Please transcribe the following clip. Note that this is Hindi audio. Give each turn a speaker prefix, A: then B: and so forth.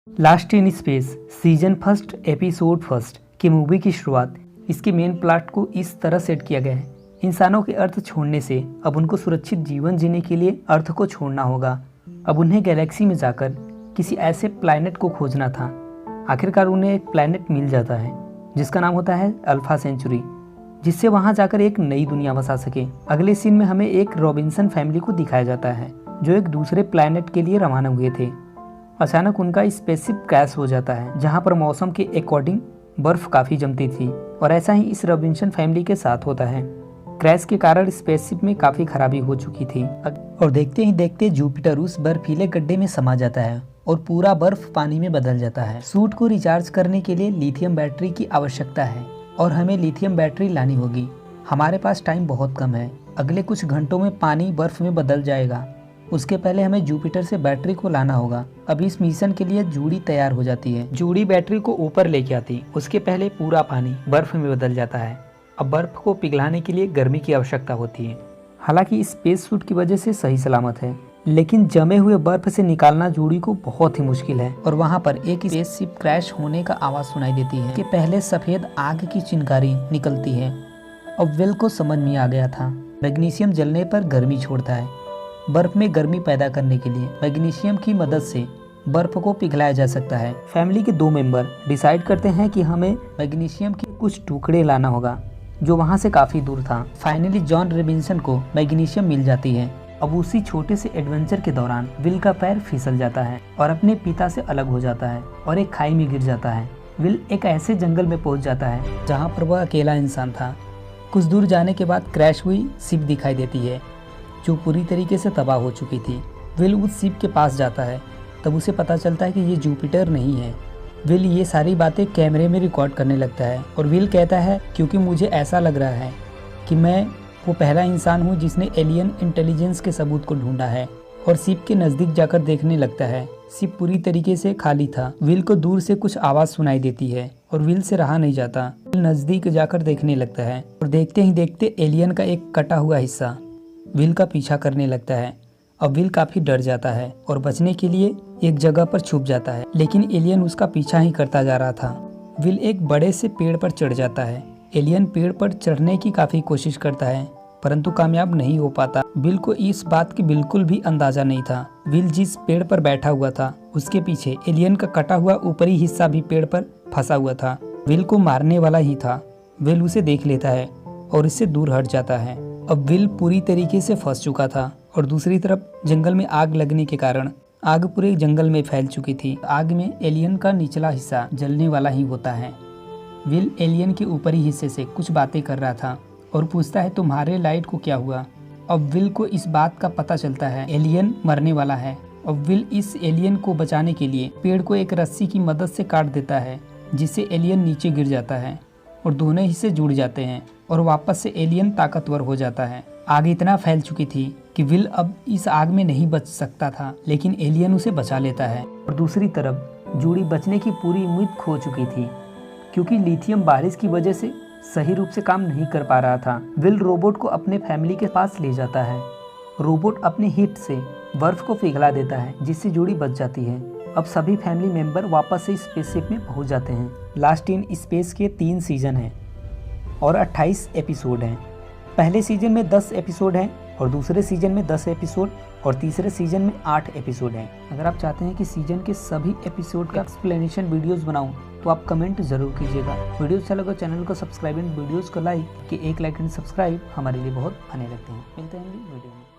A: Last in space season first episode first की मूवी की शुरुआत इसके मेन प्लॉट को इस तरह सेट किया गया है। इंसानों के अर्थ छोड़ने से अब उनको सुरक्षित जीवन जीने के लिए अर्थ को छोड़ना होगा। अब उन्हें गैलेक्सी में जाकर किसी ऐसे प्लैनेट को खोजना था। आखिरकार उन्हें एक प्लैनेट मिल जाता है जिसका नाम होता है अल्फा सेंचुरी, जिससे वहां जाकर एक नई दुनिया बसा सके। अगले सीन में हमें एक रॉबिन्सन फैमिली को दिखाया जाता है जो एक दूसरे प्लैनेट के लिए रवाना हुए थे। अचानक उनका स्पेसशिप क्रैश हो जाता है जहां पर मौसम के अकॉर्डिंग बर्फ काफी जमती थी, और ऐसा ही इस रॉबिन्सन फैमिली के साथ होता है। क्रैश के कारण स्पेसशिप में काफी खराबी हो चुकी थी और देखते ही देखते जुपिटर उस बर्फीले गड्ढे में समा जाता है और पूरा बर्फ पानी में बदल जाता है। सूट को रिचार्ज करने के लिए लिथियम बैटरी की आवश्यकता है और हमें लिथियम बैटरी लानी होगी। हमारे पास टाइम बहुत कम है, अगले कुछ घंटों में पानी बर्फ में बदल जाएगा। उसके पहले हमें जुपिटर से बैटरी को लाना होगा। अब इस मिशन के लिए जूडी तैयार हो जाती है। जूडी बैटरी को ऊपर लेके आती, उसके पहले पूरा पानी बर्फ में बदल जाता है। अब बर्फ को पिघलाने के लिए गर्मी की आवश्यकता होती है। हालांकि स्पेस सूट की वजह से सही सलामत है, लेकिन जमे हुए बर्फ से निकालना जूडी को बहुत ही मुश्किल है। और वहाँ पर एक स्पेसशिप क्रैश होने का आवाज सुनाई देती है कि पहले सफेद आग की चिंगारी निकलती है। अब विल को समझ में आ गया था, मैग्नीशियम जलने पर गर्मी छोड़ता है। बर्फ में गर्मी पैदा करने के लिए मैग्नीशियम की मदद से बर्फ को पिघलाया जा सकता है। फैमिली के 2 मेंबर डिसाइड करते हैं कि हमें मैग्नीशियम के कुछ टुकड़े लाना होगा जो वहां से काफी दूर था। फाइनली जॉन रॉबिन्सन को मैग्नीशियम मिल जाती है। अब उसी छोटे से एडवेंचर के दौरान विल का पैर फिसल जाता है और अपने पिता से अलग हो जाता है और एक खाई में गिर जाता है। विल एक ऐसे जंगल में पहुंच जाता है जहाँ पर वह अकेला इंसान था। कुछ दूर जाने के बाद क्रैश हुई शिप दिखाई देती है जो पूरी तरीके से तबाह हो चुकी थी। विल उस शिप के पास जाता है, तब उसे पता चलता है कि ये जुपिटर नहीं है। विल ये सारी बातें कैमरे में रिकॉर्ड करने लगता है और विल कहता है क्योंकि मुझे ऐसा लग रहा है कि मैं वो पहला इंसान हूँ जिसने एलियन इंटेलिजेंस के सबूत को ढूंढा है। और शिप के नजदीक जाकर देखने लगता है। शिप पूरी तरीके से खाली था। विल को दूर से कुछ आवाज सुनाई देती है और विल से रहा नहीं जाता। विल नजदीक जाकर देखने लगता है और देखते ही देखते एलियन का एक कटा हुआ हिस्सा विल का पीछा करने लगता है। अब विल काफी डर जाता है और बचने के लिए एक जगह पर छुप जाता है, लेकिन एलियन उसका पीछा ही करता जा रहा था। विल एक बड़े से पेड़ पर चढ़ जाता है। एलियन पेड़ पर चढ़ने की काफी कोशिश करता है परंतु कामयाब नहीं हो पाता। विल को इस बात की बिल्कुल भी अंदाजा नहीं था। विल जिस पेड़ पर बैठा हुआ था उसके पीछे एलियन का कटा हुआ ऊपरी हिस्सा भी पेड़ पर फंसा हुआ था। विल को मारने वाला ही था। विल उसे देख लेता है और इससे दूर हट जाता है। अब विल पूरी तरीके से फंस चुका था और दूसरी तरफ जंगल में आग लगने के कारण आग पूरे जंगल में फैल चुकी थी। आग में एलियन का निचला हिस्सा जलने वाला ही होता है। विल एलियन के ऊपरी हिस्से से कुछ बातें कर रहा था और पूछता है तुम्हारे लाइट को क्या हुआ। अब विल को इस बात का पता चलता है एलियन मरने वाला है। अब विल इस एलियन को बचाने के लिए पेड़ को एक रस्सी की मदद से काट देता है जिससे एलियन नीचे गिर जाता है और दोनों हिस्से जुड़ जाते हैं और वापस से एलियन ताकतवर हो जाता है। आग इतना फैल चुकी थी कि विल अब इस आग में नहीं बच सकता था, लेकिन एलियन उसे बचा लेता है। और दूसरी तरफ जूडी बचने की पूरी उम्मीद खो चुकी थी क्योंकि लिथियम बारिश की वजह से सही रूप से काम नहीं कर पा रहा था। विल रोबोट को अपने फैमिली के पास ले जाता है। रोबोट अपने हीट से बर्फ को पिघला देता है जिससे जूडी बच जाती है। अब सभी फैमिली मेंबर वापस से स्पेसशिप में पहुंच जाते हैं। लास्ट इन स्पेस के 3 सीजन हैं और 28 एपिसोड हैं। पहले सीजन में 10 एपिसोड हैं और दूसरे सीजन में 10 एपिसोड और तीसरे सीजन में 8 एपिसोड हैं। अगर आप चाहते हैं कि सीजन के सभी एपिसोड का एक्सप्लेनेशन वीडियोस बनाऊं तो आप कमेंट जरूर कीजिएगा। वीडियो अच्छा लगा चैनल को सब्सक्राइब एंड वीडियोस को लाइक कि एक लाइक एंड सब्सक्राइब हमारे लिए बहुत आने लगते हैं। मिलते हैं वीडियो में।